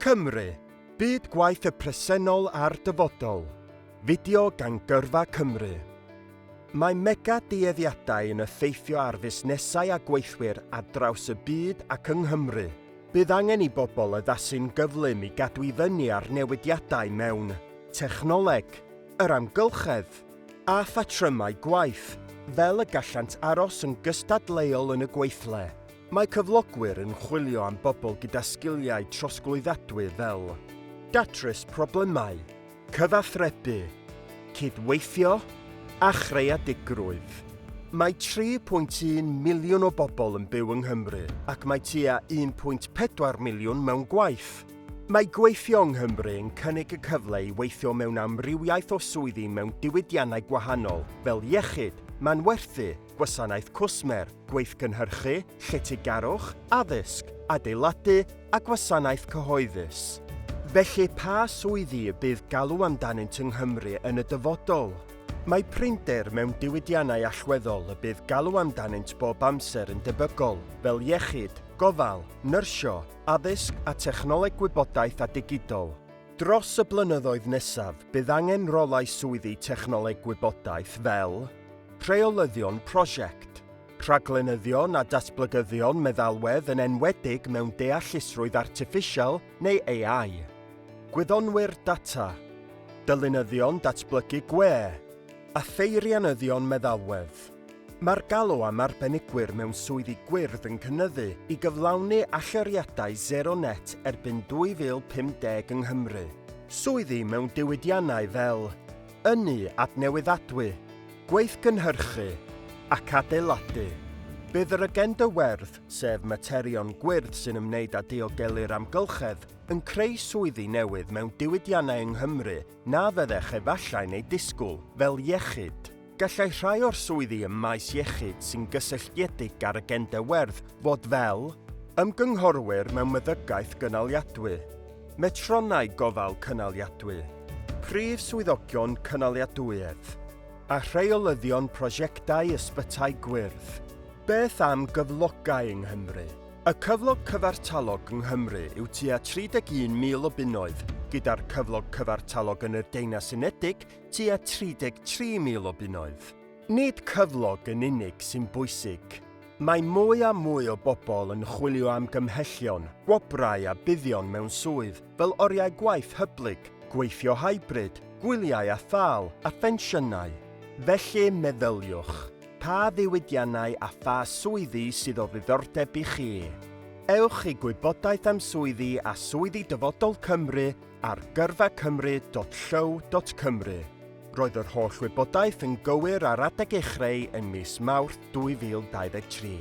Cymru, byd gwaith y presennol a'r dyfodol. Fideo gan Gyrfa Cymru. Mae mega dueddiadau yn effeithio ar fusnesau a gweithwyr ar draws y byd ac yng Nghymru. Bydd angen i bobl addasu'n gyflym i gadw i fyny ar newidiadau mewn technoleg, yr amgylchedd, a phatrymau gwaith, fel y gallant aros yn gystadleuol yn y gweithle. Mae cyflogwyr yn chwilio am bobl gyda sgiliau trosglwyddadwy fel datrys problemau, cyfathrebu, cydweithio a chreadigrwydd. Mae 3.1 miliwn o bobl yn byw yng Nghymru ac mae tua 1.4 miliwn mewn gwaith. Mae gweithio yng Nghymru yn cynnig y cyfle i weithio mewn amrywiaeth o swyddi mewn diwydiannau gwahanol fel iechyd, manwerthu, gwasanaeth cwsmer, gweith gynhyrchu, lletygarwch, addysg, adeiladu a gwasanaeth cyhoeddus. Felly pa swyddi y bydd galw amdanynt yng Nghymru yn y dyfodol? Mae prinder mewn diwydiannau allweddol y bydd galw amdanynt bob amser yn debygol, fel iechyd, gofal, nyrsio, addysg a technoleg gwybodaeth a digidol. Dros y blynyddoedd nesaf, bydd angen rolau swyddi technoleg gwybodaeth fel rheolyddion prosiect, rhaglenyddion a datblygyddion meddalwedd yn enwedig mewn deallusrwydd artiffisial neu AI, gwyddonwyr data, dylunyddion datblygu gwe, a pheirianyddion meddalwedd. Mae'r galw am arbenigwyr mewn swyddi gwyrdd yn cynyddu i gyflawni allyriadau zero net erbyn 2050 yng Nghymru. Swyddi mewn diwydiannau fel ynni adnewyddadwy, gweith gynhyrchu ac adeiladu. Bydd yr agenda werdd, sef materion gwyrdd sy'n ymwneud â diogelu'r amgylchedd, yn creu swyddi newydd mewn diwydiannau yng Nghymru na fyddech efallai neu disgwyl fel iechyd. Gallai rhai o'r swyddi ym maes iechyd sy'n gysylltiedig ar agenda werdd fod fel ymgynghorwyr mewn meddygaeth gynaliadwy, metronau gofal cynaliadwy, prif swyddogion cynaliadwyedd, a rheolyddion prosiectau ysbytai gwyrdd. Beth am gyflogau yng Nghymru? Y cyflog cyfartalog yng Nghymru yw tua 31,000 o bunnoedd, gyda'r cyflog cyfartalog yn y Deyrnas Unedig tua 33,000 o bunnoedd. Nid cyflog yn unig sy'n bwysig. Mae mwy a mwy o bobl yn chwilio am gymhellion, gwobrau a buddion mewn swydd, fel oriau gwaith hyblyg, gweithio hybrid, gwyliau a thal, a phensiynnau. Felly meddyliwch. Pa ddiwydiannau a pha swyddi sydd o ddiddordeb i chi? Ewch i gwybodaeth am swyddi a swyddi dyfodol Cymru ar gyrfacymru.llyw.cymru. Roedd yr holl wybodaeth yn gywir ar adeg uchrau yn mis Mawrth 2023.